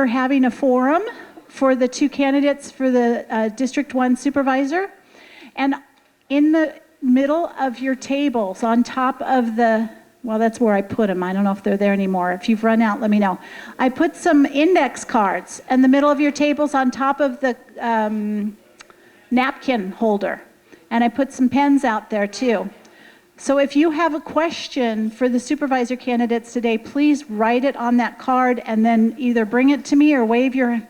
having a forum for the two candidates for the District 1 Supervisor. And in the middle of your tables, on top of the, well, that's where I put them. I don't know if they're there anymore. If you've run out, let me know. I put some index cards in the middle of your tables on top of the napkin holder. And I put some pens out there too. So if you have a question for the supervisor candidates today, please write it on that card and then either bring it to me or wave your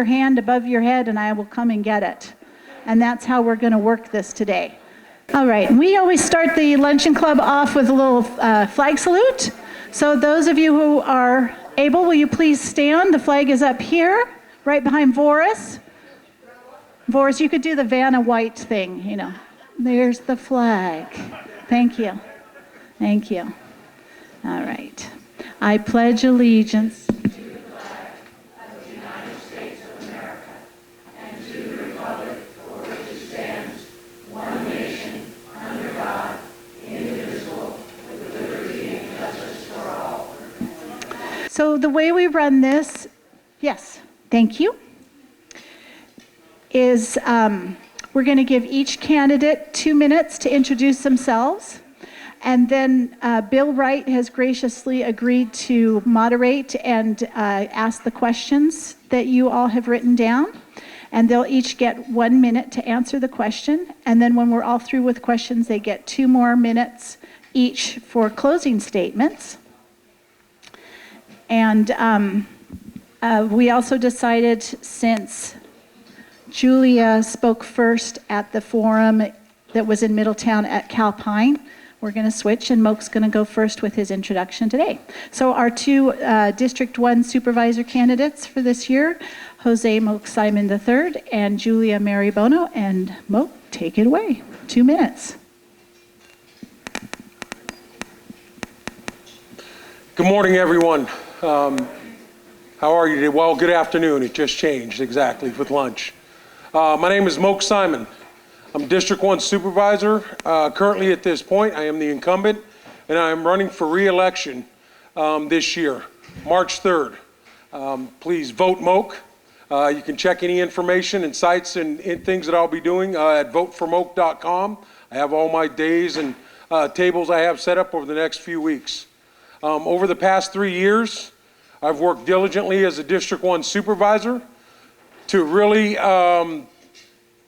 hand above your head and I will come and get it. And that's how we're going to work this today. All right, we always start the Luncheon Club off with a little flag salute. So those of you who are able, will you please stand? The flag is up here, right behind Voris. Voris, you could do the Vanna White thing, you know. There's the flag. Thank you. Thank you. All right. I pledge allegiance to the flag of the United States of America and to the republic for which it stands, one nation, under God, indivisible, with liberty and justice for all. So the way we run this, yes, thank you, is we're going to give each candidate 2 minutes to introduce themselves. And then Bill Wright has graciously agreed to moderate and ask the questions that you all have written down. And they'll each get 1 minute to answer the question. And then when we're all through with questions, they get 2 more minutes each for closing statements. And we also decided, since Julia spoke first at the forum that was in Middletown at Calpine, we're going to switch, and Moke's going to go first with his introduction today. So our two District 1 Supervisor candidates for this year, Jose Moke Simon III and Julia Mary Bono. And Moke, take it away. 2 minutes. Good morning, everyone. How are you today? Well, good afternoon. It just changed exactly with lunch. My name is Moke Simon. I'm District 1 Supervisor. Currently at this point, I am the incumbent, and I'm running for re-election this year, March 3rd. Please vote Moke. You can check any information and sites and things that I'll be doing at voteformoke.com. I have all my days and tables I have set up over the next few weeks. Over the past 3 years, I've worked diligently as a District 1 Supervisor to really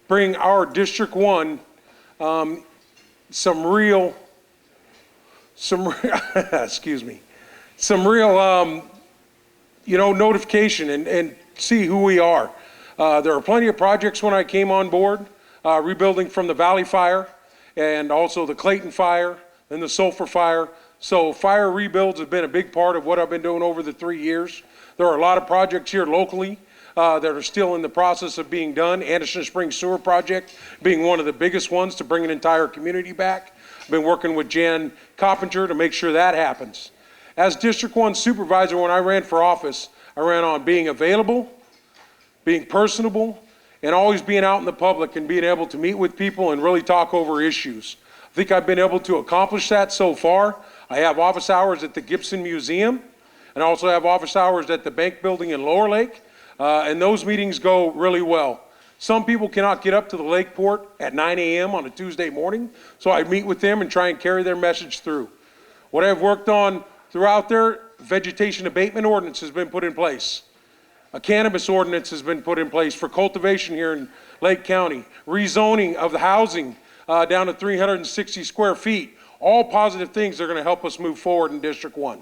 bring our District 1 some real notification and see who we are. There are plenty of projects when I came on board, rebuilding from the Valley Fire and also the Clayton Fire and the Sulphur Fire. So fire rebuilds have been a big part of what I've been doing over the 3 years. There are a lot of projects here locally that are still in the process of being done. Anderson Springs Sewer Project being one of the biggest ones to bring an entire community back. I've been working with Jan Coppinger to make sure that happens. As District 1 Supervisor, when I ran for office, I ran on being available, being personable, and always being out in the public and being able to meet with people and really talk over issues. I think I've been able to accomplish that so far. I have office hours at the Gibson Museum, and I also have office hours at the Bank Building in Lower Lake, and those meetings go really well. Some people cannot get up to the Lakeport at 9 a.m. on a Tuesday morning, so I meet with them and try and carry their message through. What I've worked on throughout there, vegetation abatement ordinance has been put in place. A cannabis ordinance has been put in place for cultivation here in Lake County. Rezoning of the housing down to 360 square feet. All positive things that are going to help us move forward in District 1.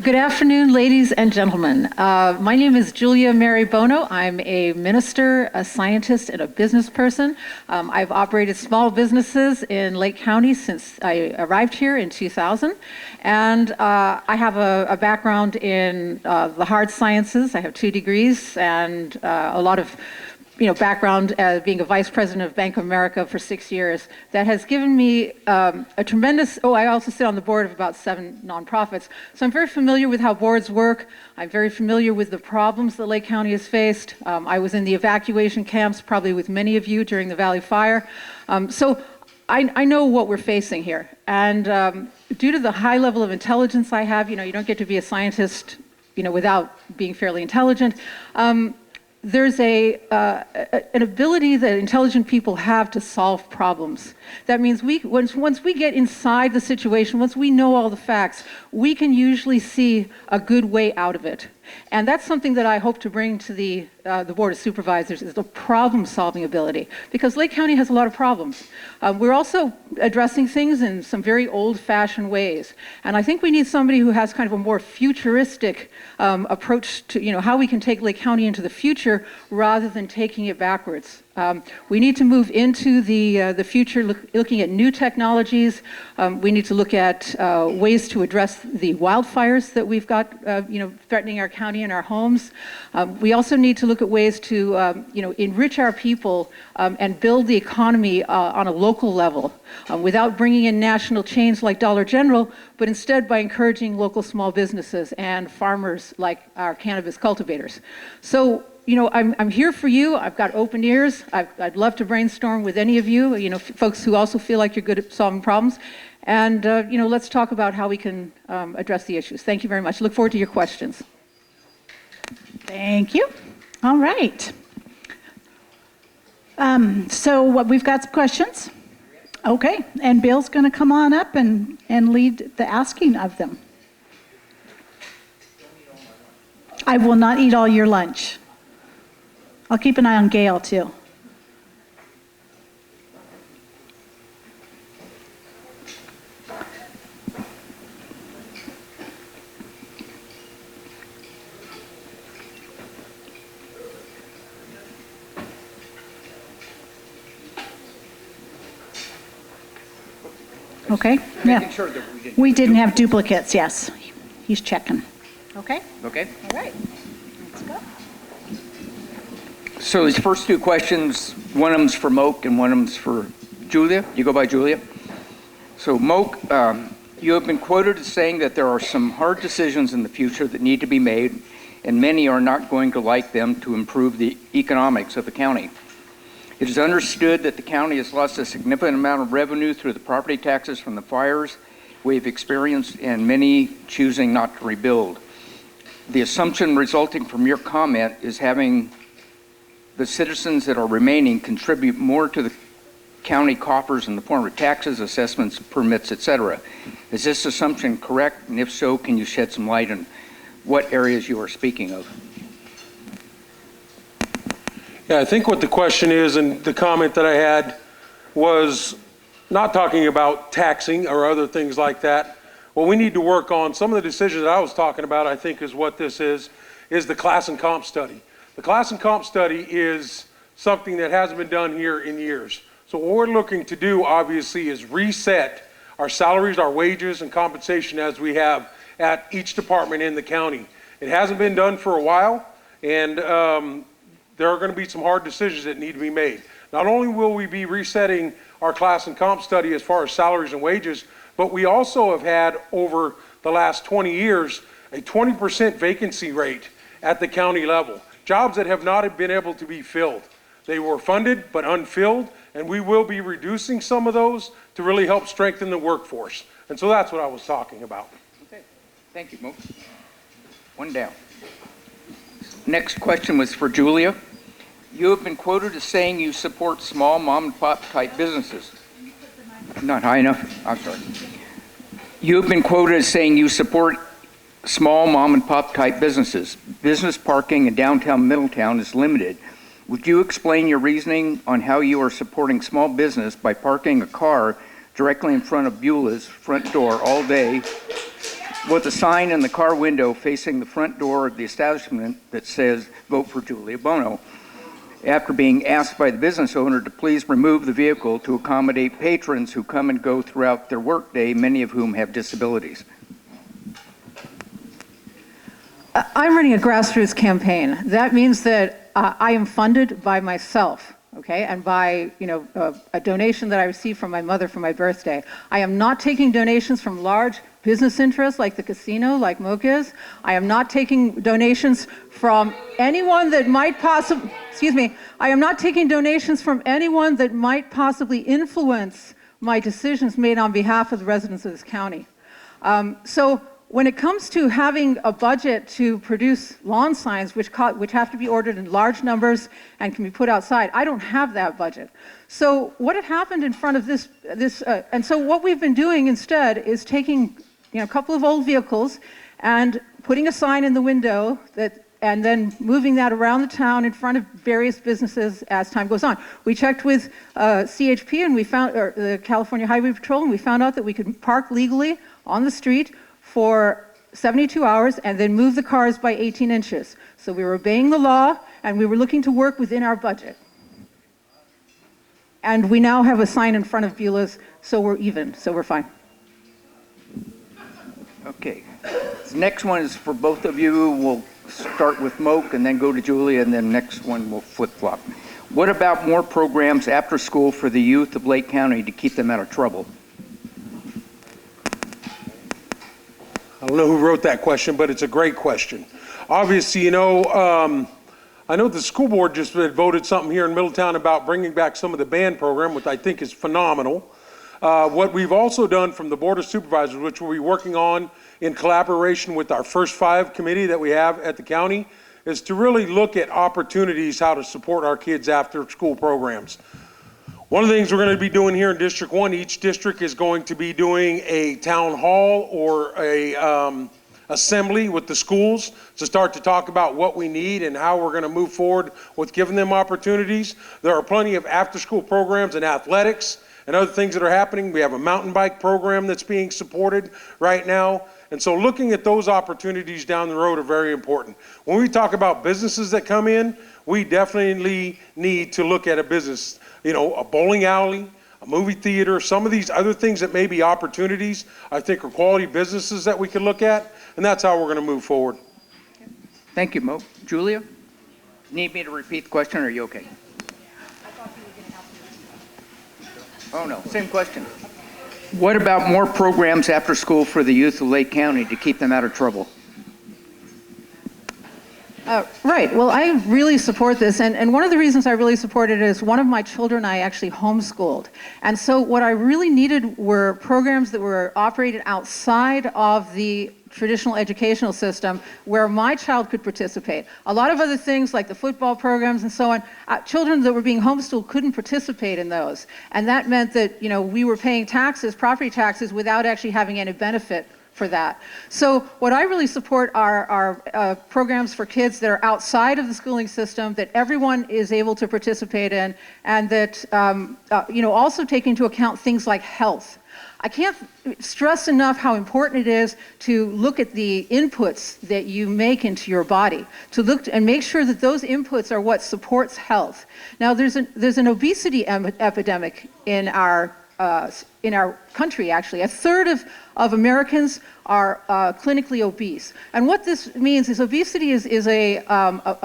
Good afternoon, ladies and gentlemen. My name is Julia Mary Bono. I'm a minister, a scientist, and a business person. I've operated small businesses in Lake County since I arrived here in 2000. And I have a background in the hard sciences. I have 2 degrees and a lot of background as being a vice president of Bank of America for 6 years. That has given me a tremendous, I also sit on the board of about 7 nonprofits. So I'm very familiar with how boards work. I'm very familiar with the problems that Lake County has faced. I was in the evacuation camps, probably with many of you during the Valley Fire. So I know what we're facing here. And due to the high level of intelligence I have, you don't get to be a scientist, without being fairly intelligent. There's an ability that intelligent people have to solve problems. That means once we get inside the situation, once we know all the facts, we can usually see a good way out of it. And that's something that I hope to bring to the Board of Supervisors, is the problem-solving ability, because Lake County has a lot of problems. We're also addressing things in some very old-fashioned ways, and I think we need somebody who has kind of a more futuristic approach to how we can take Lake County into the future rather than taking it backwards. We need to move into the future, looking at new technologies. We need to look at ways to address the wildfires that we've got, threatening our county and our homes. We also need to look at ways to, enrich our people and build the economy on a local level without bringing in national chains like Dollar General, but instead by encouraging local small businesses and farmers like our cannabis cultivators. So, I'm here for you. I've got open ears. I'd love to brainstorm with any of you, folks who also feel like you're good at solving problems. And, let's talk about how we can address the issues. Thank you very much. Look forward to your questions. Thank you. All right. So we've got some questions. Okay, and Bill's going to come on up and lead the asking of them. I will not eat all your lunch. I'll keep an eye on Gail, too. Okay, yeah. Sure that We didn't have duplicates, yes. He's checking. Okay? Okay. All right. Let's go. So these first two questions, one of them's for Moke and one of them's for Julia. You go by Julia. So Moke, you have been quoted as saying that there are some hard decisions in the future that need to be made, and many are not going to like them to improve the economics of the county. It is understood that the county has lost a significant amount of revenue through the property taxes from the fires we've experienced, and many choosing not to rebuild. The assumption resulting from your comment is having the citizens that are remaining contribute more to the county coffers in the form of taxes, assessments, permits, etc. Is this assumption correct? And if so, can you shed some light on what areas you are speaking of? Yeah, I think what the question is, and the comment that I had was not talking about taxing or other things like that. What we need to work on, some of the decisions that I was talking about, I think is what this is the class and comp study. The class and comp study is something that hasn't been done here in years. So what we're looking to do, obviously, is reset our salaries, our wages, and compensation as we have at each department in the county. It hasn't been done for a while, and there are going to be some hard decisions that need to be made. Not only will we be resetting our class and comp study as far as salaries and wages, but we also have had over the last 20 years a 20% vacancy rate at the county level. Jobs that have not been able to be filled. They were funded but unfilled, and we will be reducing some of those to really help strengthen the workforce. And so that's what I was talking about. Okay, thank you, Moke. One down. Next question was for Julia. You have been quoted as saying you support small mom and pop type businesses. Not high enough? I'm sorry. You have been quoted as saying you support small mom and pop type businesses. Business parking in downtown Middletown is limited. Would you explain your reasoning on how you are supporting small business by parking a car directly in front of Beulah's front door all day with a sign in the car window facing the front door of the establishment that says, "Vote for Julia Bono," after being asked by the business owner to please remove the vehicle to accommodate patrons who come and go throughout their workday, many of whom have disabilities? I'm running a grassroots campaign. That means that I am funded by myself, okay, and by a donation that I received from my mother for my birthday. I am not taking donations from large business interests like the casino, like Moke is. I am not taking donations from anyone that might possibly, I am not taking donations from anyone that might possibly influence my decisions made on behalf of the residents of this county. So when it comes to having a budget to produce lawn signs, which have to be ordered in large numbers and can be put outside, I don't have that budget. So what had happened in front of and so what we've been doing instead is taking a couple of old vehicles and putting a sign in the window and then moving that around the town in front of various businesses as time goes on. We checked with CHP and the California Highway Patrol, and we found out that we could park legally on the street for 72 hours and then move the cars by 18 inches. So we were obeying the law, and we were looking to work within our budget. And we now have a sign in front of Beulah's, so we're even, so we're fine. Okay. The next one is for both of you. We'll start with Moke and then go to Julia, and then next one we'll flip-flop. What about more programs after school for the youth of Lake County to keep them out of trouble? I don't know who wrote that question, but it's a great question. Obviously, I know the school board just voted something here in Middletown about bringing back some of the band program, which I think is phenomenal. What we've also done from the Board of Supervisors, which we'll be working on in collaboration with our First Five committee that we have at the county, is to really look at opportunities how to support our kids after school programs. One of the things we're going to be doing here in District 1, each district is going to be doing a town hall or a assembly with the schools to start to talk about what we need and how we're going to move forward with giving them opportunities. There are plenty of after-school programs in athletics and other things that are happening. We have a mountain bike program that's being supported right now. And so looking at those opportunities down the road are very important. When we talk about businesses that come in, we definitely need to look at a business, a bowling alley, a movie theater, some of these other things that may be opportunities, I think are quality businesses that we could look at, and that's how we're going to move forward. Thank you, Moke. Julia? Need me to repeat the question, or are you okay? Oh, no, same question. What about more programs after school for the youth of Lake County to keep them out of trouble? Right. Well, I really support this. And one of the reasons I really support it is one of my children I actually homeschooled. And so what I really needed were programs that were operated outside of the traditional educational system where my child could participate. A lot of other things like the football programs and so on, children that were being homeschooled couldn't participate in those. And that meant that, we were paying taxes, property taxes, without actually having any benefit for that. So what I really support are programs for kids that are outside of the schooling system that everyone is able to participate in, and that also take into account things like health. I can't stress enough how important it is to look at the inputs that you make into your body, to look and make sure that those inputs are what supports health. Now there's an obesity epidemic in our country, actually. A third of Americans are clinically obese. And what this means is obesity is a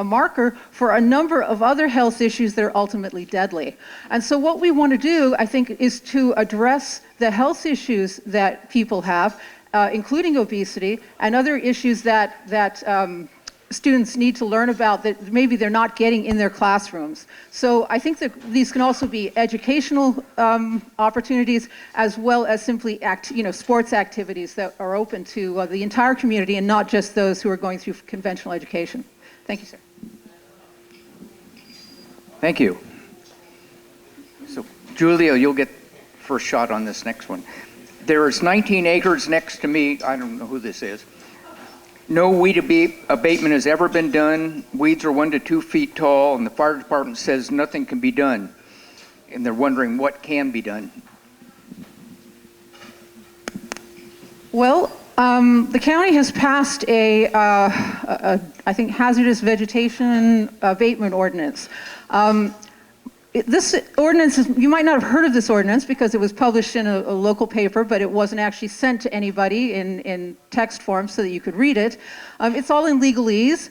marker for a number of other health issues that are ultimately deadly. And so what we want to do, I think, is to address the health issues that people have, including obesity, and other issues that students need to learn about that maybe they're not getting in their classrooms. So I think that these can also be educational opportunities, as well as simply sports activities that are open to the entire community and not just those who are going through conventional education. Thank you, sir. Thank you. So Julia, you'll get first shot on this next one. There is 19 acres next to me. I don't know who this is. No weed abatement has ever been done. Weeds are 1 to 2 feet tall, and the fire department says nothing can be done. And they're wondering what can be done. Well, the county has passed I think, hazardous vegetation abatement ordinance. This ordinance you might not have heard of this ordinance because it was published in a local paper, but it wasn't actually sent to anybody in text form so that you could read it. It's all in legalese.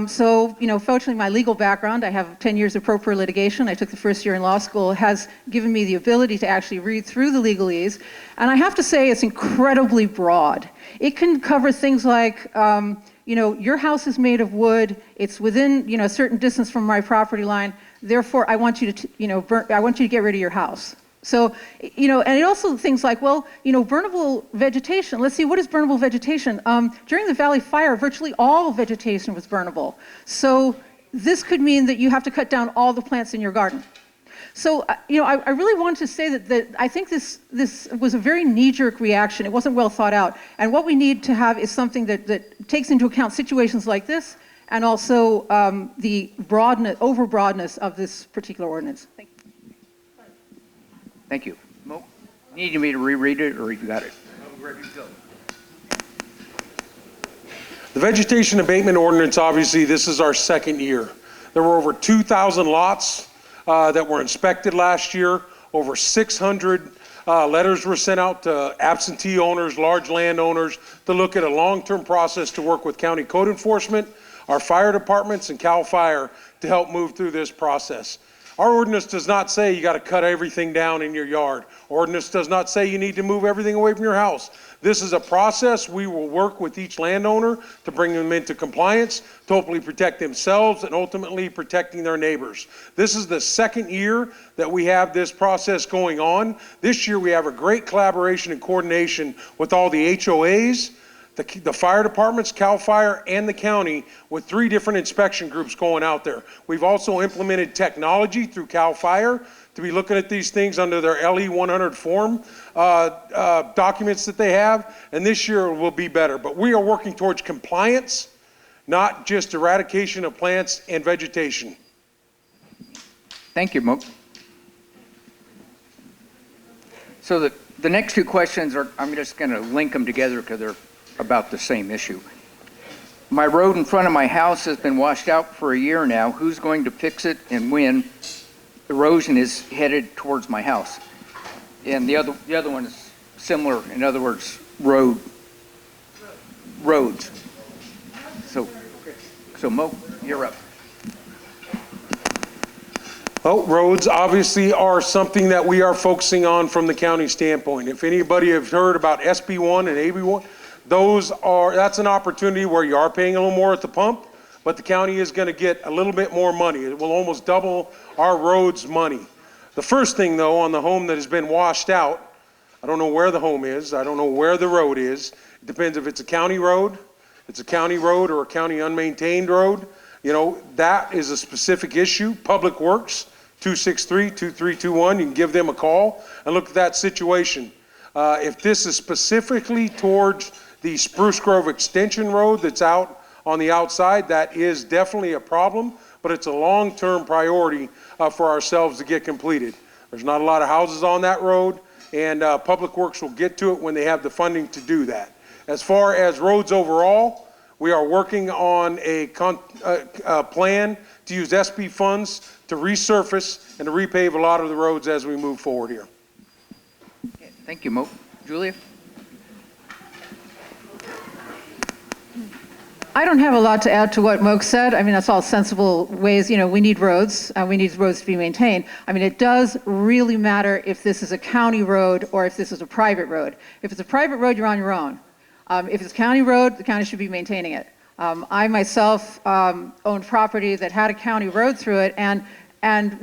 So, fortunately, my legal background, I have 10 years of pro per litigation. I took the first year in law school, has given me the ability to actually read through the legalese. And I have to say it's incredibly broad. It can cover things like, your house is made of wood. It's within, a certain distance from my property line. Therefore, I want you to, I want you to get rid of your house. So, and it also things like, well, burnable vegetation. Let's see, what is burnable vegetation? During the Valley Fire, virtually all vegetation was burnable. So this could mean that you have to cut down all the plants in your garden. So, I really want to say that I think this was a very knee-jerk reaction. It wasn't well thought out. And what we need to have is something that takes into account situations like this and also the over-broadness of this particular ordinance. Thank you. Thank you. Mo, need me to reread it, or you got it? I'm ready to go. The vegetation abatement ordinance, obviously, this is our second year. There were over 2,000 lots that were inspected last year. Over 600 letters were sent out to absentee owners, large landowners, to look at a long-term process to work with county code enforcement, our fire departments, and CAL FIRE to help move through this process. Our ordinance does not say you got to cut everything down in your yard. Ordinance does not say you need to move everything away from your house. This is a process. We will work with each landowner to bring them into compliance, to hopefully protect themselves and ultimately protecting their neighbors. This is the second year that we have this process going on. This year we have a great collaboration and coordination with all the HOAs, the fire departments, CAL FIRE, and the county, with 3 different inspection groups going out there. We've also implemented technology through CAL FIRE to be looking at these things under their LE 100 form documents that they have, and this year will be better. But we are working towards compliance, not just eradication of plants and vegetation. Thank you, Mo. So the next 2 questions I'm just going to link them together because they're about the same issue. My road in front of my house has been washed out for a year now. Who's going to fix it and when? Erosion is headed towards my house. And the other one is similar, in other words, roads. So Mo, you're up. Well, roads obviously are something that we are focusing on from the county standpoint. If anybody have heard about SB1 and AB1, that's an opportunity where you are paying a little more at the pump, but the county is going to get a little bit more money. It will almost double our roads money. The first thing, though, on the home that has been washed out, I don't know where the home is. I don't know where the road is. It depends if it's a county road, or a county unmaintained road. That is a specific issue. Public Works, 263-2321. You can give them a call and look at that situation. If this is specifically towards the Spruce Grove Extension Road that's out on the outside, that is definitely a problem, but it's a long-term priority for ourselves to get completed. There's not a lot of houses on that road, and Public Works will get to it when they have the funding to do that. As far as roads overall, we are working on a plan to use SB funds to resurface and to repave a lot of the roads as we move forward here. Okay, thank you, Mo. Julia? I don't have a lot to add to what Moke said. I mean, that's all sensible ways. We need roads. We need roads to be maintained. I mean, it does really matter if this is a county road or if this is a private road. If it's a private road, you're on your own. If it's a county road, the county should be maintaining it. I myself owned property that had a county road through it, and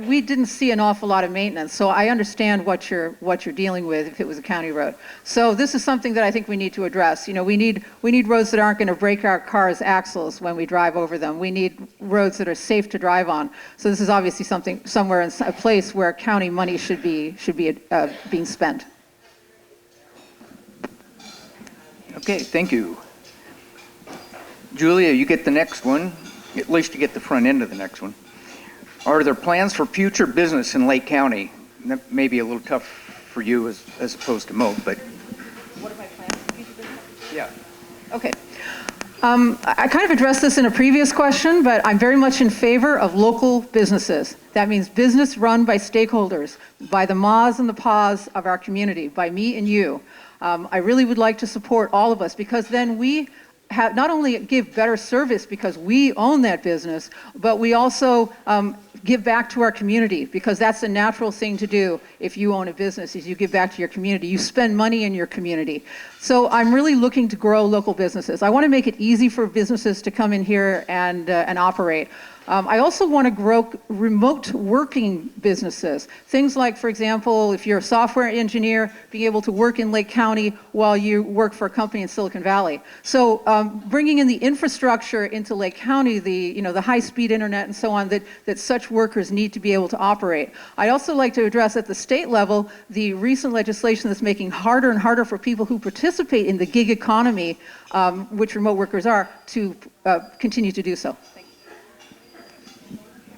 we didn't see an awful lot of maintenance. So I understand what you're dealing with if it was a county road. So this is something that I think we need to address. We need roads that aren't going to break our cars' axles when we drive over them. We need roads that are safe to drive on. So this is obviously somewhere in a place where county money should be being spent. Okay, thank you. Julia, you get the next one. At least you get the front end of the next one. Are there plans for future business in Lake County? That may be a little tough for you as opposed to Moke, but. What are my plans for future business? Yeah. Okay. I kind of addressed this in a previous question, but I'm very much in favor of local businesses. That means business run by stakeholders, by the ma's and the pa's of our community, by me and you. I really would like to support all of us, because then we not only give better service because we own that business, but we also give back to our community, because that's a natural thing to do if you own a business, is you give back to your community. You spend money in your community. So I'm really looking to grow local businesses. I want to make it easy for businesses to come in here and operate. I also want to grow remote working businesses. Things like, for example, if you're a software engineer, being able to work in Lake County while you work for a company in Silicon Valley. So bringing in the infrastructure into Lake County, the high-speed internet and so on, that such workers need to be able to operate. I'd also like to address at the state level the recent legislation that's making harder and harder for people who participate in the gig economy, which remote workers are, to continue to do so.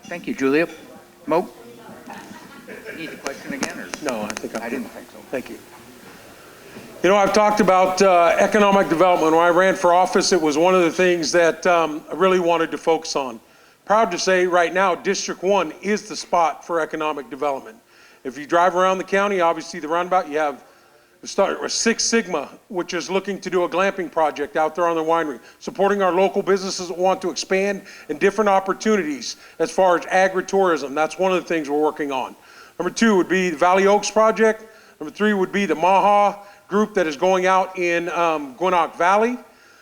Thank you, Julia. Moke? Need the question again, or? No, I think I didn't think so. Thank you. You know, I've talked about economic development. When I ran for office, it was one of the things that I really wanted to focus on. Proud to say right now, District 1 is the spot for economic development. If you drive around the county, obviously the roundabout, you have Six Sigma, which is looking to do a glamping project out there on the winery, supporting our local businesses that want to expand in different opportunities as far as agritourism. That's one of the things we're working on. Number 2 would be the Valley Oaks project. Number 3 would be the Maha group that is going out in Gwinnett Valley.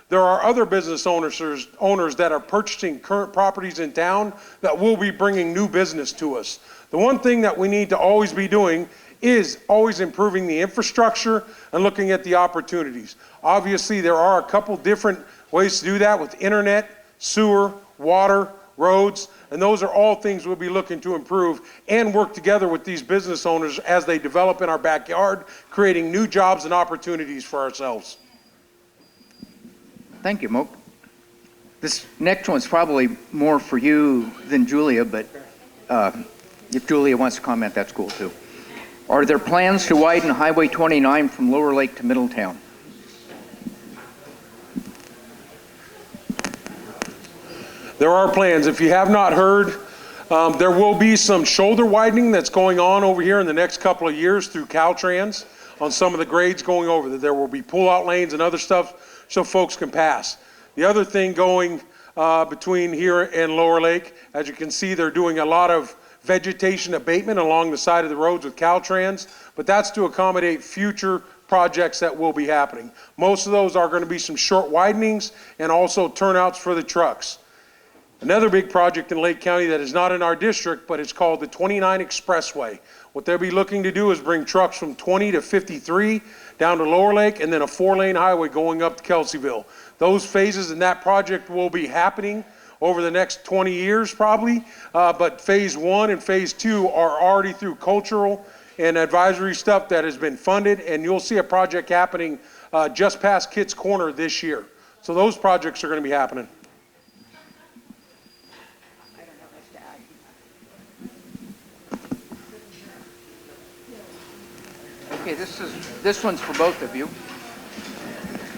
There are other business owners that are purchasing current properties in town that will be bringing new business to us. The one thing that we need to always be doing is always improving the infrastructure and looking at the opportunities. Obviously, there are a couple different ways to do that with internet, sewer, water, roads, and those are all things we'll be looking to improve and work together with these business owners as they develop in our backyard, creating new jobs and opportunities for ourselves. Thank you, Moke. This next one's probably more for you than Julia, but if Julia wants to comment, that's cool too. Are there plans to widen Highway 29 from Lower Lake to Middletown? There are plans. If you have not heard, there will be some shoulder widening that's going on over here in the next couple of years through Caltrans on some of the grades going over. There will be pull-out lanes and other stuff so folks can pass. The other thing going between here and Lower Lake, as you can see, they're doing a lot of vegetation abatement along the side of the roads with Caltrans, but that's to accommodate future projects that will be happening. Most of those are going to be some short widenings and also turnouts for the trucks. Another big project in Lake County that is not in our district, but it's called the 29 Expressway. What they'll be looking to do is bring trucks from 20 to 53 down to Lower Lake and then a 4-lane highway going up to Kelseyville. Those phases in that project will be happening over the next 20 years probably, but phase 1 and phase 2 are already through cultural and advisory stuff that has been funded, and you'll see a project happening just past Kitts Corner this year. So those projects are going to be happening. Okay, this one's for both of you.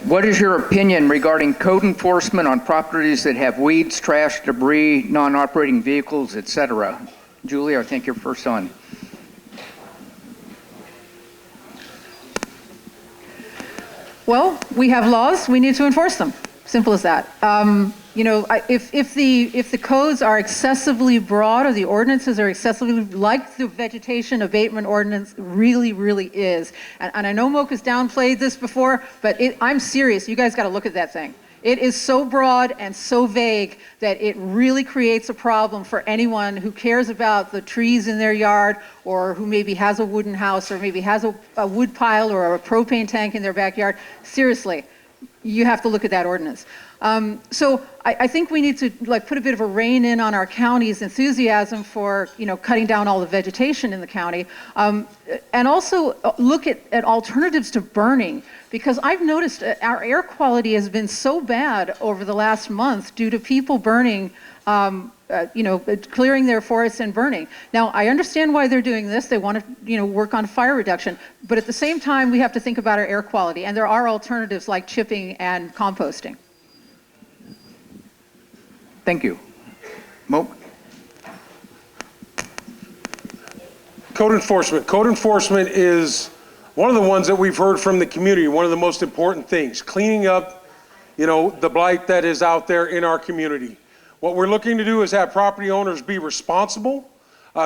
What is your opinion regarding code enforcement on properties that have weeds, trash, debris, non-operating vehicles, etc.? Julie, I think you're first on. Well, we have laws, we need to enforce them. Simple as that. If the codes are excessively broad or the ordinances are excessively, like the vegetation abatement ordinance really is, and I know Moke has downplayed this before, but I'm serious, you guys got to look at that thing. It is so broad and so vague that it really creates a problem for anyone who cares about the trees in their yard, or who maybe has a wooden house, or maybe has a wood pile or a propane tank in their backyard. Seriously, you have to look at that ordinance. So I think we need to put a bit of a rein in on our county's enthusiasm for cutting down all the vegetation in the county, and also look at alternatives to burning, because I've noticed our air quality has been so bad over the last month due to people burning, clearing their forests and burning. Now, I understand why they're doing this. They want to work on fire reduction, but at the same time we have to think about our air quality, and there are alternatives like chipping and composting. Thank you. Moke? Code enforcement. Code enforcement is one of the ones that we've heard from the community, one of the most important things, cleaning up, the blight that is out there in our community. What we're looking to do is have property owners be responsible,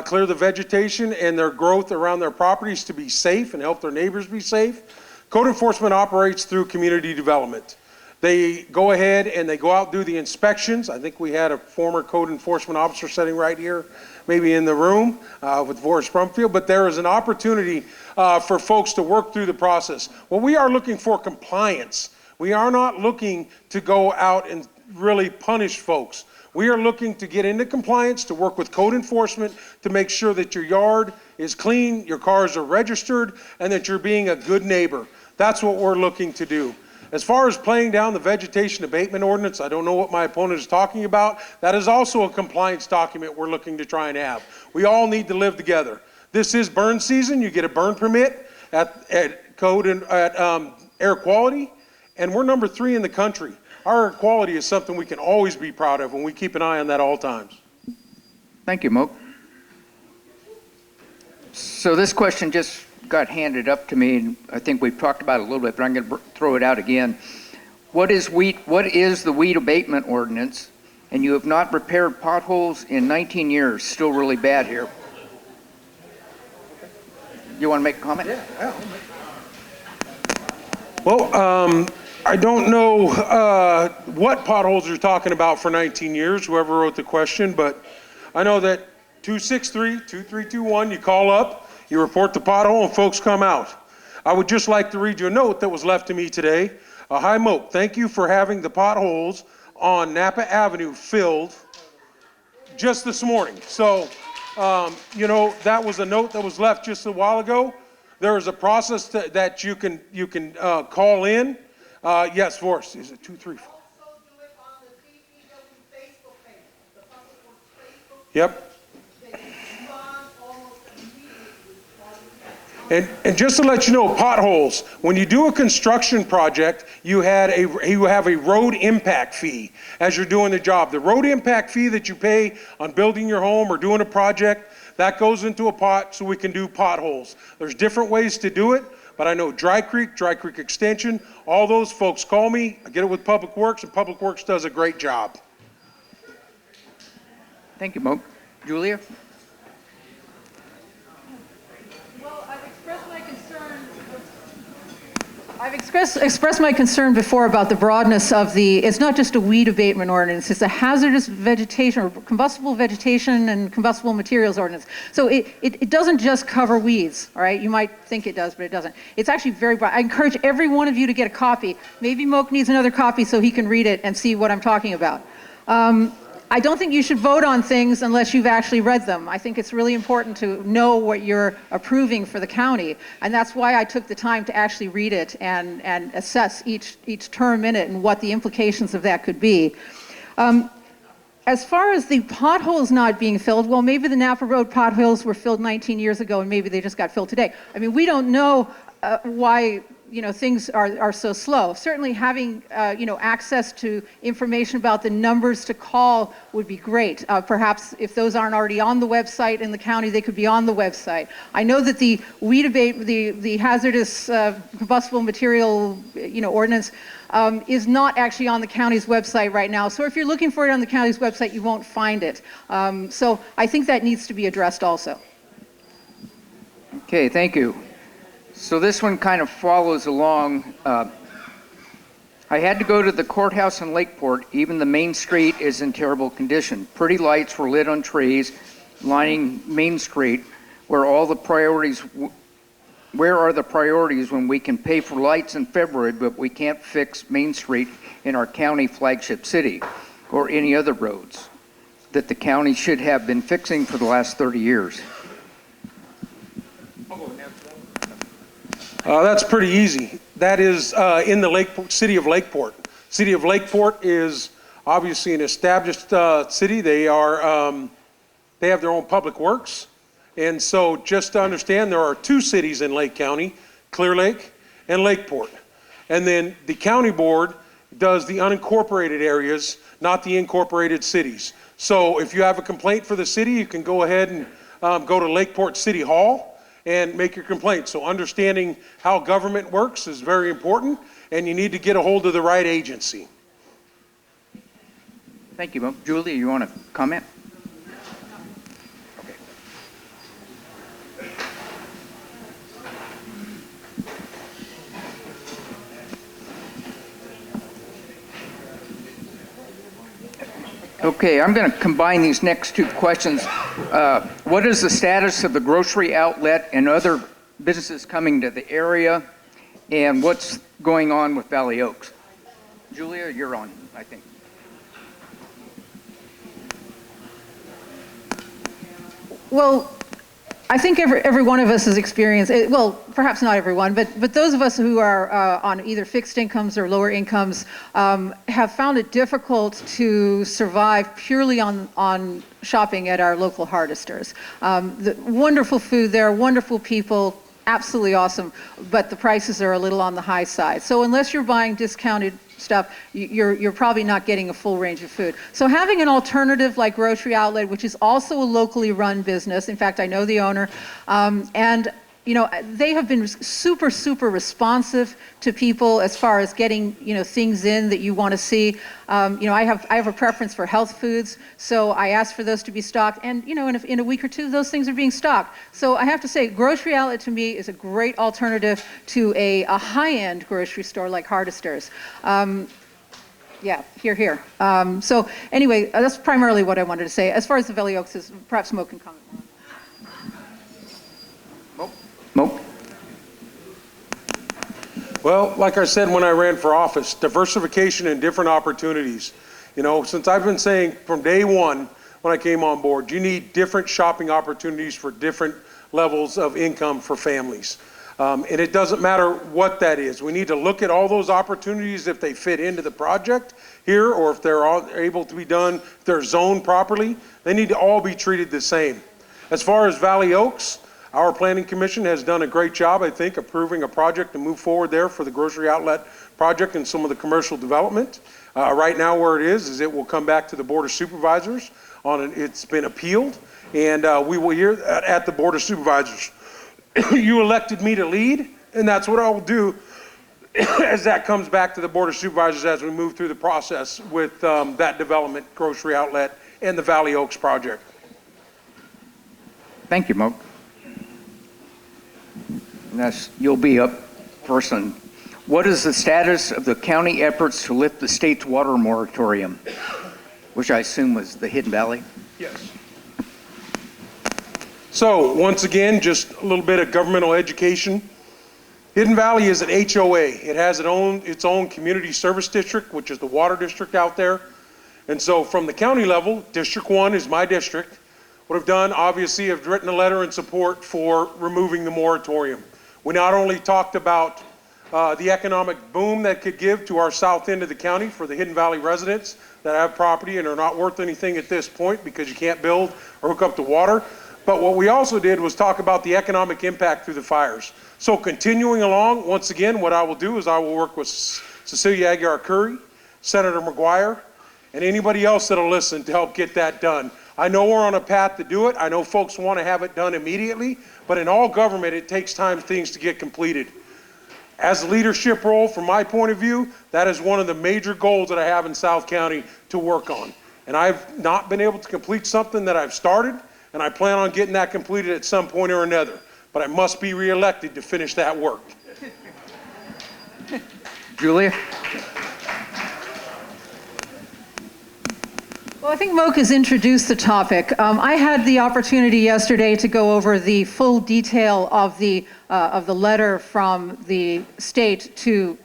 clear the vegetation and their growth around their properties to be safe and help their neighbors be safe. Code enforcement operates through community development. They go ahead and they go out and do the inspections. I think we had a former code enforcement officer sitting right here, maybe in the room with Forrest Brumfield, but there is an opportunity for folks to work through the process. Well, we are looking for compliance. We are not looking to go out and really punish folks. We are looking to get into compliance, to work with code enforcement, to make sure that your yard is clean, your cars are registered, and that you're being a good neighbor. That's what we're looking to do. As far as playing down the vegetation abatement ordinance, I don't know what my opponent is talking about. That is also a compliance document we're looking to try and have. We all need to live together. This is burn season. You get a burn permit at code and at air quality, and we're number 3 in the country. Our air quality is something we can always be proud of, and we keep an eye on that all times. Thank you, Moke. So this question just got handed up to me, and I think we've talked about it a little bit, but I'm going to throw it out again. What is the weed abatement ordinance? And you have not repaired potholes in 19 years. Still really bad here. You want to make a comment? Yeah. Well, I don't know what potholes you're talking about for 19 years, whoever wrote the question, but I know that 263-2321, you call up, you report the pothole, and folks come out. I would just like to read you a note that was left to me today. Hi, Moke. Thank you for having the potholes on Napa Avenue filled just this morning. So, you know, that was a note that was left just a while ago. There is a process that you can call in. Yes, Forrest, is it 234? Yep. And just to let you know, potholes, when you do a construction project, you have a road impact fee as you're doing the job. The road impact fee that you pay on building your home or doing a project, that goes into a pot so we can do potholes. There's different ways to do it, but I know Dry Creek Extension, all those folks call me, I get it with Public Works, and Public Works does a great job. Thank you, Moke. Julia? I've expressed my concern before about the broadness of it's not just a weed abatement ordinance, it's a hazardous vegetation or combustible vegetation and combustible materials ordinance. So it doesn't just cover weeds, all right? You might think it does, but it doesn't. It's actually very broad. I encourage every one of you to get a copy. Maybe Moke needs another copy so he can read it and see what I'm talking about. I don't think you should vote on things unless you've actually read them. I think it's really important to know what you're approving for the county, and that's why I took the time to actually read it and assess each term in it and what the implications of that could be. As far as the potholes not being filled, well, maybe the Napa Road potholes were filled 19 years ago and maybe they just got filled today. I mean, we don't know why things are so slow. Certainly having, access to information about the numbers to call would be great. Perhaps if those aren't already on the website in the county, they could be on the website. I know that the weed abate, the hazardous combustible material, ordinance is not actually on the county's website right now. So if you're looking for it on the county's website, you won't find it. So I think that needs to be addressed also. Okay, thank you. So this one kind of follows along. I had to go to the courthouse in Lakeport. Even the main street is in terrible condition. Pretty lights were lit on trees lining Main Street. Where are the priorities when we can pay for lights in February, but we can't fix Main Street in our county flagship city or any other roads that the county should have been fixing for the last 30 years? That's pretty easy. That is in the city of Lakeport. City of Lakeport is obviously an established city. They have their own public works. And so just to understand, there are 2 cities in Lake County, Clear Lake and Lakeport. And then the county board does the unincorporated areas, not the incorporated cities. So if you have a complaint for the city, you can go ahead and go to Lakeport City Hall and make your complaint. So understanding how government works is very important, and you need to get a hold of the right agency. Thank you, Moke. Julia, you want to comment? Okay, I'm going to combine these next two questions. What is the status of the grocery outlet and other businesses coming to the area? And what's going on with Valley Oaks? Julia, you're on, I think. Well, I think every one of us has experienced, well, perhaps not everyone, but those of us who are on either fixed incomes or lower incomes have found it difficult to survive purely on shopping at our local harvesters. The wonderful food there, wonderful people, absolutely awesome, but the prices are a little on the high side. So unless you're buying discounted stuff, you're probably not getting a full range of food. So having an alternative like Grocery Outlet, which is also a locally run business, in fact, I know the owner, and you know, they have been super, super responsive to people as far as getting, you know, things in that you want to see. You know, I have a preference for health foods, so I asked for those to be stocked, and you know, in a week or two, those things are being stocked. So I have to say, Grocery Outlet to me is a great alternative to a high-end grocery store like Hardester's. Yeah, here. So anyway, that's primarily what I wanted to say. As far as the Valley Oaks is, perhaps Moke can comment more. Moke? Well, like I said when I ran for office, diversification and different opportunities. You know, since I've been saying from day one when I came on board, you need different shopping opportunities for different levels of income for families. And it doesn't matter what that is. We need to look at all those opportunities if they fit into the project here, or if they're all able to be done, if they're zoned properly, they need to all be treated the same. As far as Valley Oaks, our planning commission has done a great job, I think, approving a project to move forward there for the grocery outlet project and some of the commercial development. Right now where it is it will come back to the Board of Supervisors. It's been appealed, and we will hear at the Board of Supervisors. You elected me to lead, and that's what I will do as that comes back to the Board of Supervisors as we move through the process with that development, grocery outlet, and the Valley Oaks project. Thank you, Moke. You'll be up first on what is the status of the county efforts to lift the state's water moratorium, which I assume was the Hidden Valley? Yes. So once again, just a little bit of governmental education. Hidden Valley is an HOA. It has its own community service district, which is the water district out there. And so from the county level, District 1 is my district. What I've done, obviously, I've written a letter in support for removing the moratorium. We not only talked about the economic boom that could give to our south end of the county for the Hidden Valley residents that have property and are not worth anything at this point because you can't build or hook up to water. But what we also did was talk about the economic impact through the fires. So continuing along, once again, what I will do is I will work with Cecilia Aguiar Curry, Senator McGuire, and anybody else that'll listen to help get that done. I know we're on a path to do it. I know folks want to have it done immediately, but in all government, it takes time for things to get completed. As a leadership role, from my point of view, that is one of the major goals that I have in South County to work on. And I've not been able to complete something that I've started, and I plan on getting that completed at some point or another. But I must be reelected to finish that work. Julia? Well, I think Moke has introduced the topic. I had the opportunity yesterday to go over the full detail of the letter from the state to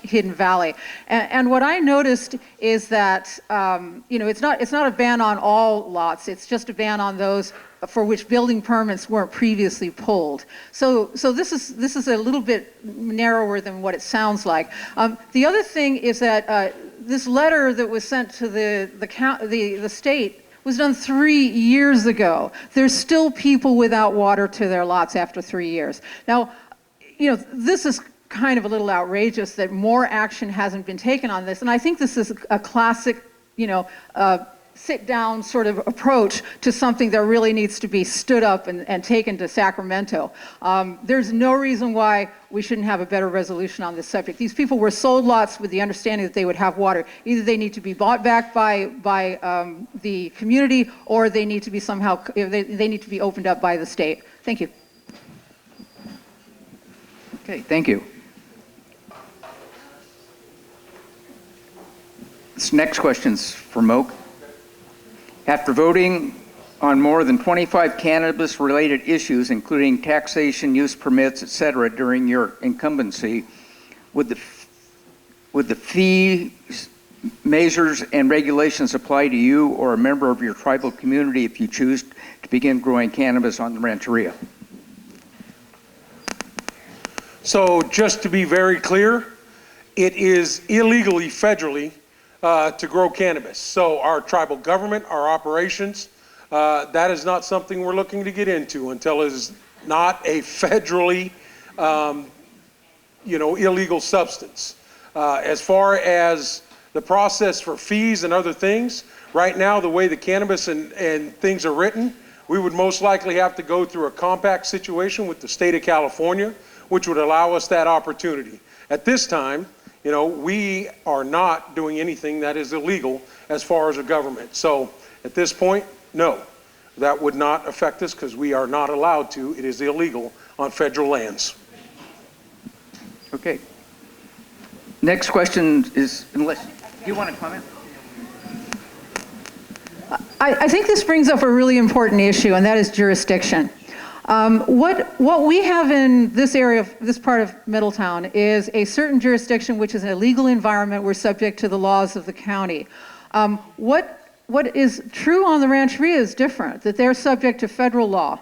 Hidden Valley, and what I noticed is that you know, it's not a ban on all lots. It's just a ban on those for which building permits weren't previously pulled. So this is a little bit narrower than what it sounds like. The other thing is that this letter that was sent to the state was done 3 years ago. There's still people without water to their lots after 3 years. Now, you know, this is kind of a little outrageous that more action hasn't been taken on this, and I think this is a classic, you know, sit-down sort of approach to something that really needs to be stood up and taken to Sacramento. There's no reason why we shouldn't have a better resolution on this subject. These people were sold lots with the understanding that they would have water. Either they need to be bought back by the community, or they need to be somehow, they need to be opened up by the state. Thank you. Okay, thank you. This next question's for Moke. After voting on more than 25 cannabis-related issues, including taxation, use permits, etc., during your incumbency, would the fees, measures, and regulations apply to you or a member of your tribal community if you choose to begin growing cannabis on the rancheria? So just to be very clear, it is illegally federally to grow cannabis. So our tribal government, our operations, that is not something we're looking to get into until it is not a federally, illegal substance. As far as the process for fees and other things, right now, the way the cannabis and things are written, we would most likely have to go through a compact situation with the state of California, which would allow us that opportunity. At this time, we are not doing anything that is illegal as far as a government. So at this point, no, that would not affect us because we are not allowed to. It is illegal on federal lands. Okay. Next question is, unless, do you want to comment? I think this brings up a really important issue, and that is jurisdiction. What we have in this area, this part of Middletown, is a certain jurisdiction which is an illegal environment. We're subject to the laws of the county. What is true on the rancheria is different, that they're subject to federal law.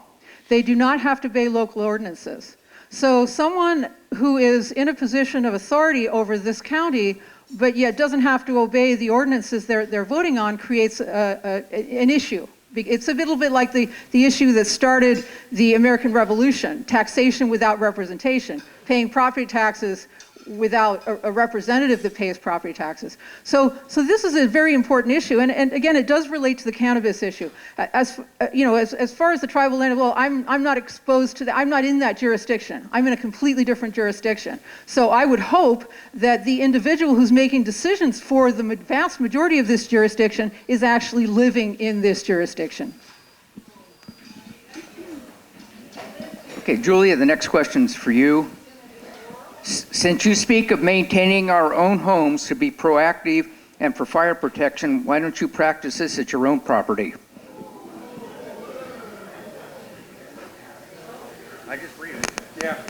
They do not have to obey local ordinances. So someone who is in a position of authority over this county, but yet doesn't have to obey the ordinances they're voting on, creates an issue. It's a little bit like the issue that started the American Revolution, taxation without representation, paying property taxes without a representative that pays property taxes. So this is a very important issue, and again, it does relate to the cannabis issue. As far as the tribal land, well, I'm not exposed to that. I'm not in that jurisdiction. I'm in a completely different jurisdiction. So I would hope that the individual who's making decisions for the vast majority of this jurisdiction is actually living in this jurisdiction. Okay, Julia, the next question's for you. Since you speak of maintaining our own homes to be proactive and for fire protection, why don't you practice this at your own property? I just read it. Yeah.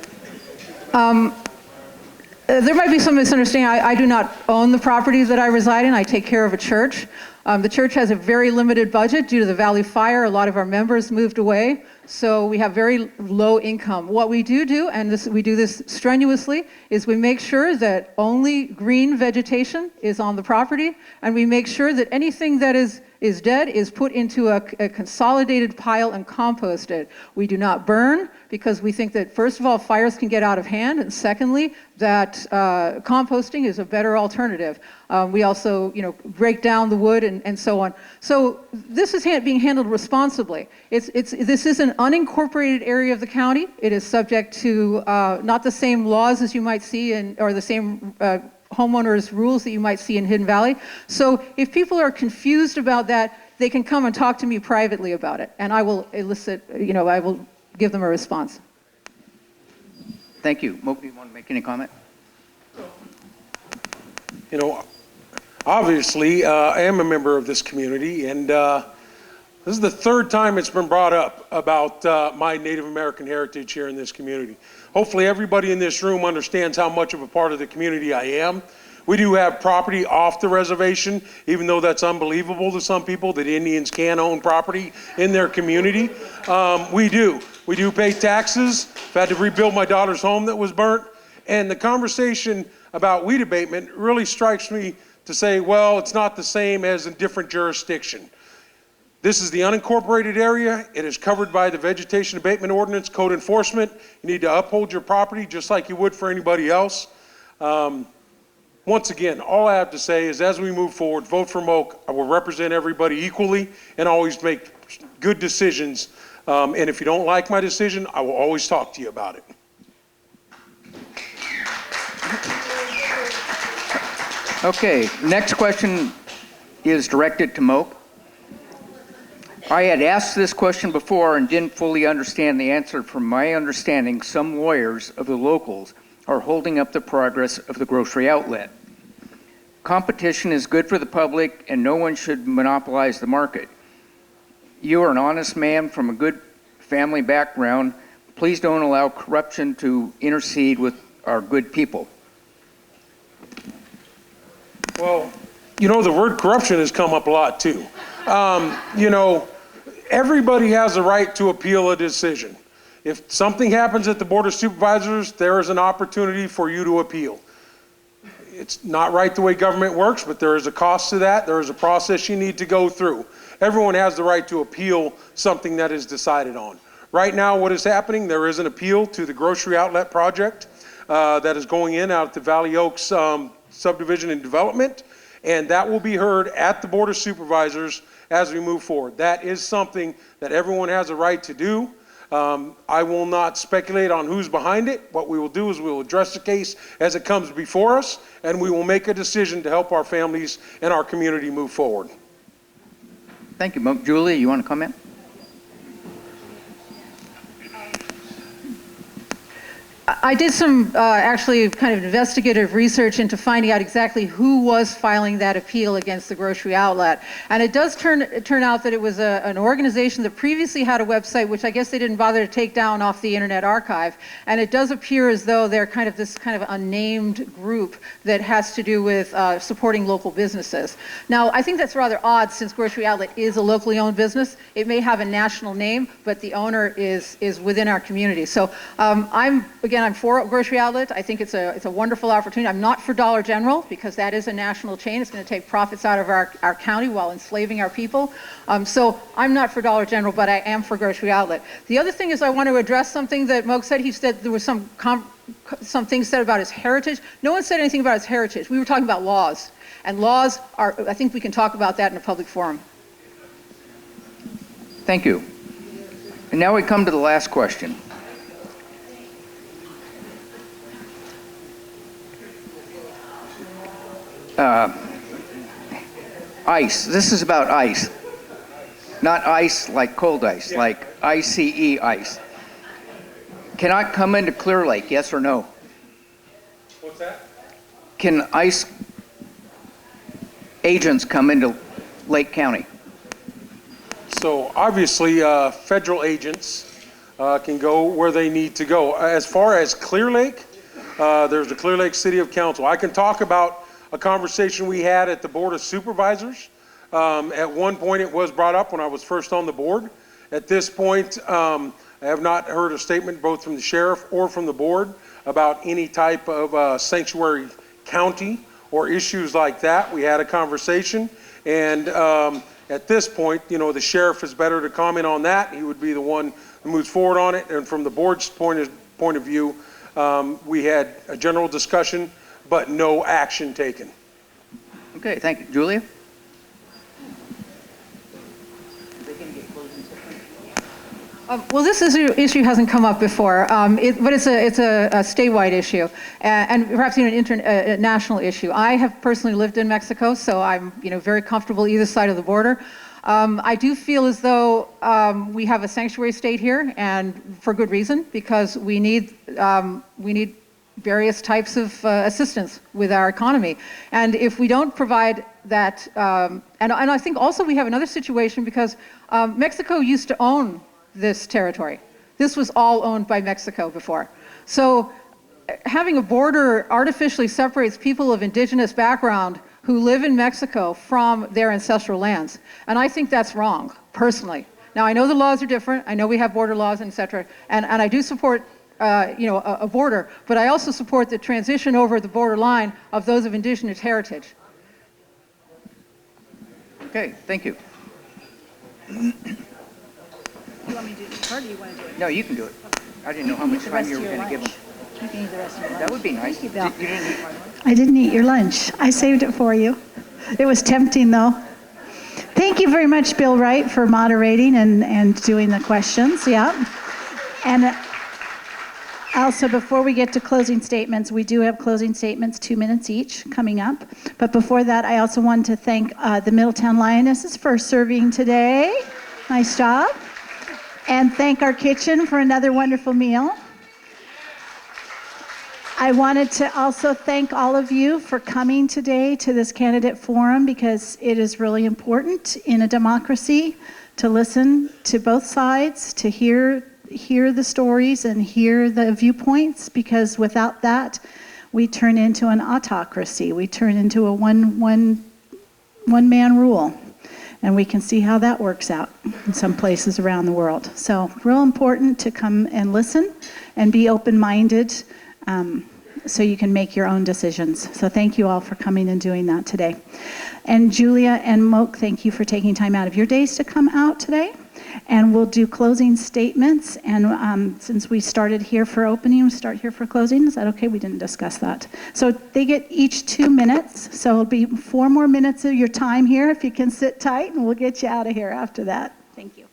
There might be some misunderstanding. I do not own the property that I reside in. I take care of a church. The church has a very limited budget due to the Valley Fire. A lot of our members moved away, so we have very low income. What we do, and we do this strenuously, is we make sure that only green vegetation is on the property, and we make sure that anything that is dead is put into a consolidated pile and composted. We do not burn because we think that, first of all, fires can get out of hand, and secondly, that composting is a better alternative. We also, break down the wood and so on. So this is being handled responsibly. This is an unincorporated area of the county. It is subject to not the same laws as you might see or the same homeowners rules that you might see in Hidden Valley. So if people are confused about that, they can come and talk to me privately about it, and I will elicit, I will give them a response. Thank you. Moke, do you want to make any comment? Obviously, I am a member of this community, and this is the third time it's been brought up about my Native American heritage here in this community. Hopefully everybody in this room understands how much of a part of the community I am. We do have property off the reservation, even though that's unbelievable to some people that Indians can own property in their community. We do pay taxes. I've had to rebuild my daughter's home that was burnt. And the conversation about weed abatement really strikes me to say, well, it's not the same as a different jurisdiction. This is the unincorporated area. It is covered by the Vegetation Abatement Ordinance, code enforcement. You need to uphold your property just like you would for anybody else. Once again, all I have to say is as we move forward, vote for Moke. I will represent everybody equally and always make good decisions. And if you don't like my decision, I will always talk to you about it. Okay, next question is directed to Moke. I had asked this question before and didn't fully understand the answer. From my understanding, some lawyers of the locals are holding up the progress of the grocery outlet. Competition is good for the public and no one should monopolize the market. You are an honest man from a good family background. Please don't allow corruption to intercede with our good people. Well, the word corruption has come up a lot too. Everybody has a right to appeal a decision. If something happens at the Board of Supervisors, there is an opportunity for you to appeal. It's not right the way government works, but there is a cost to that. There is a process you need to go through. Everyone has the right to appeal something that is decided on. Right now, what is happening, there is an appeal to the grocery outlet project that is going in out at the Valley Oaks subdivision and development, and that will be heard at the Board of Supervisors as we move forward. That is something that everyone has a right to do. I will not speculate on who's behind it. What we will do is we will address the case as it comes before us, and we will make a decision to help our families and our community move forward. Thank you, Moke. Julia, you want to comment? I did some actually kind of investigative research into finding out exactly who was filing that appeal against the grocery outlet. And it does turn out that it was an organization that previously had a website, which I guess they didn't bother to take down off the Internet Archive. And it does appear as though they're kind of this kind of unnamed group that has to do with supporting local businesses. Now, I think that's rather odd since Grocery Outlet is a locally owned business. It may have a national name, but the owner is within our community. So I'm for Grocery Outlet. I think it's a wonderful opportunity. I'm not for Dollar General because that is a national chain. It's going to take profits out of our county while enslaving our people. So I'm not for Dollar General, but I am for Grocery Outlet. The other thing is I want to address something that Moke said. He said there was some things said about his heritage. No one said anything about his heritage. We were talking about laws. And laws are, I think we can talk about that in a public forum. Thank you. And now we come to the last question. Ice. This is about ice. Not ice like cold ice, like ICE ice. Cannot come into Clear Lake, yes or no? What's that? Can ice agents come into Lake County? So obviously, federal agents can go where they need to go. As far as Clear Lake, there's the Clear Lake City of Council. I can talk about a conversation we had at the Board of Supervisors. At one point it was brought up when I was first on the board. At this point, I have not heard a statement both from the sheriff or from the board about any type of sanctuary county or issues like that. We had a conversation, and at this point, the sheriff is better to comment on that. He would be the one who moves forward on it. And from the board's point of view, we had a general discussion, but no action taken. Okay, thank you. Julia? Well, this issue hasn't come up before, but it's a statewide issue, and perhaps even an international issue. I have personally lived in Mexico, so I'm very comfortable either side of the border. I do feel as though we have a sanctuary state here, and for good reason, because we need various types of assistance with our economy. And if we don't provide that, and I think also we have another situation because Mexico used to own this territory. This was all owned by Mexico before. So having a border artificially separates people of indigenous background who live in Mexico from their ancestral lands. And I think that's wrong, personally. Now, I know the laws are different. I know we have border laws, et cetera. And I do support a border, but I also support the transition over the border line of those of indigenous heritage. Okay, thank you. You want me to do it, or do you want to do it? No, you can do it. I didn't know how much time you were going to give them. You can eat the rest of your lunch. That would be nice. Thank you, Bill. You didn't eat my lunch? I didn't eat your lunch. I saved it for you. It was tempting, though. Thank you very much, Bill Wright, for moderating and doing the questions. Yeah. And also, before we get to closing statements, we do have closing statements, 2 minutes each, coming up. But before that, I also wanted to thank the Middletown Lionesses for serving today. Nice job. And thank our kitchen for another wonderful meal. I wanted to also thank all of you for coming today to this candidate forum because it is really important in a democracy to listen to both sides, to hear the stories and hear the viewpoints, because without that, we turn into an autocracy. We turn into a one-man rule. And we can see how that works out in some places around the world. So real important to come and listen and be open-minded, so you can make your own decisions. So thank you all for coming and doing that today. And Julia and Moke, thank you for taking time out of your days to come out today. And we'll do closing statements. And since we started here for opening, we'll start here for closing. Is that okay? We didn't discuss that. So they get each 2 minutes. So it'll be 4 more minutes of your time here if you can sit tight, and we'll get you out of here after that. Thank you.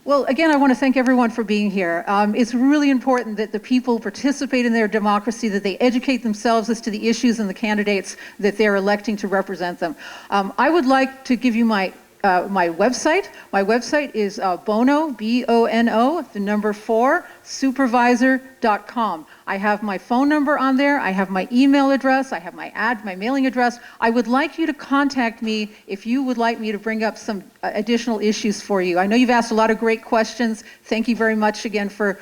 Well, again, I want to thank everyone for being here. It's really important that the people participate in their democracy, that they educate themselves as to the issues and the candidates that they're electing to represent them. I would like to give you my website. My website is Bono, B-O-N-O, the number 4, supervisor.com. I have my phone number on there. I have my email address. I have my mailing address. I would like you to contact me if you would like me to bring up some additional issues for you. I know you've asked a lot of great questions. Thank you very much again for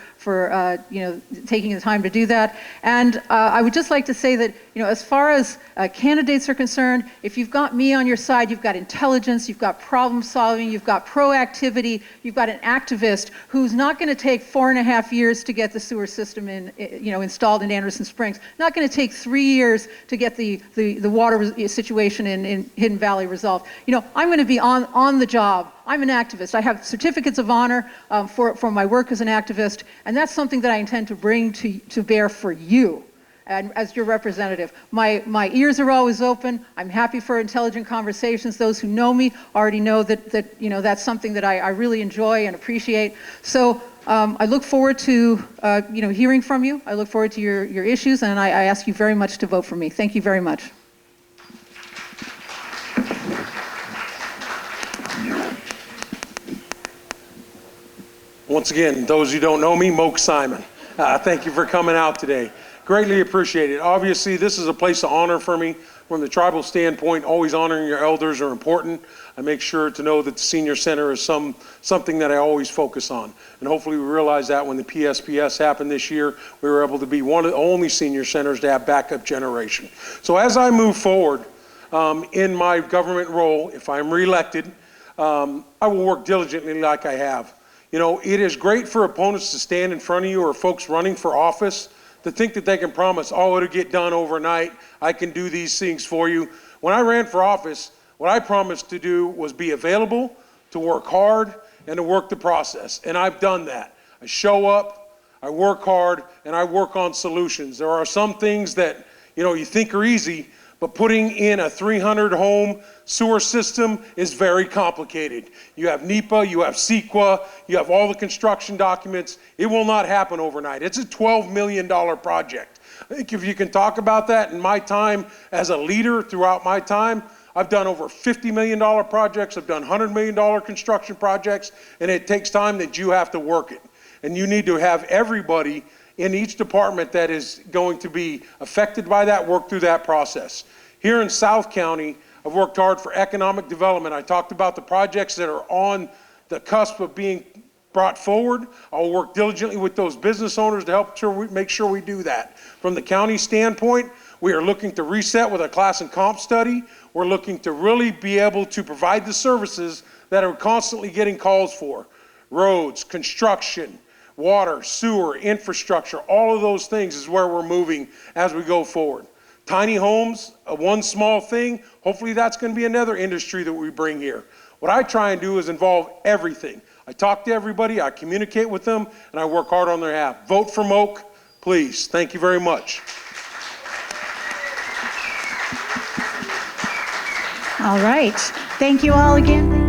taking the time to do that. And I would just like to say that, as far as candidates are concerned, if you've got me on your side, you've got intelligence, you've got problem solving, you've got proactivity, you've got an activist who's not going to take 4.5 years to get the sewer system installed in Anderson Springs. Not going to take 3 years to get the water situation in Hidden Valley resolved. I'm going to be on the job. I'm an activist. I have certificates of honor for my work as an activist, and that's something that I intend to bring to bear for you, and as your representative. My ears are always open. I'm happy for intelligent conversations. Those who know me already know that that's something that I really enjoy and appreciate. So I look forward to hearing from you. I look forward to your issues, and I ask you very much to vote for me. Thank you very much. Once again, those who don't know me, Moke Simon. Thank you for coming out today. Greatly appreciate it. Obviously, this is a place of honor for me. From the tribal standpoint, always honoring your elders are important. I make sure to know that the senior center is something that I always focus on. And hopefully we realize that when the PSPS happened this year, we were able to be one of the only senior centers to have backup generation. So as I move forward in my government role, if I'm reelected, I will work diligently like I have. It is great for opponents to stand in front of you, or folks running for office, to think that they can promise, it'll get done overnight. I can do these things for you. When I ran for office, what I promised to do was be available, to work hard, and to work the process. And I've done that. I show up, I work hard, and I work on solutions. There are some things that, you think are easy, but putting in a 300-home sewer system is very complicated. You have NEPA, you have CEQA, you have all the construction documents. It will not happen overnight. It's a $12 million project. I think if you can talk about that in my time as a leader throughout my time, I've done over $50 million projects, I've done $100 million construction projects, and it takes time that you have to work it. And you need to have everybody in each department that is going to be affected by that work through that process. Here in South County, I've worked hard for economic development. I talked about the projects that are on the cusp of being brought forward. I'll work diligently with those business owners to help make sure we do that. From the county standpoint, we are looking to reset with a class and comp study. We're looking to really be able to provide the services that are constantly getting calls for. Roads, construction, water, sewer, infrastructure, all of those things is where we're moving as we go forward. Tiny homes, one small thing, hopefully that's going to be another industry that we bring here. What I try and do is involve everything. I talk to everybody, I communicate with them, and I work hard on their behalf. Vote for Moke, please. Thank you very much. All right. Thank you all again.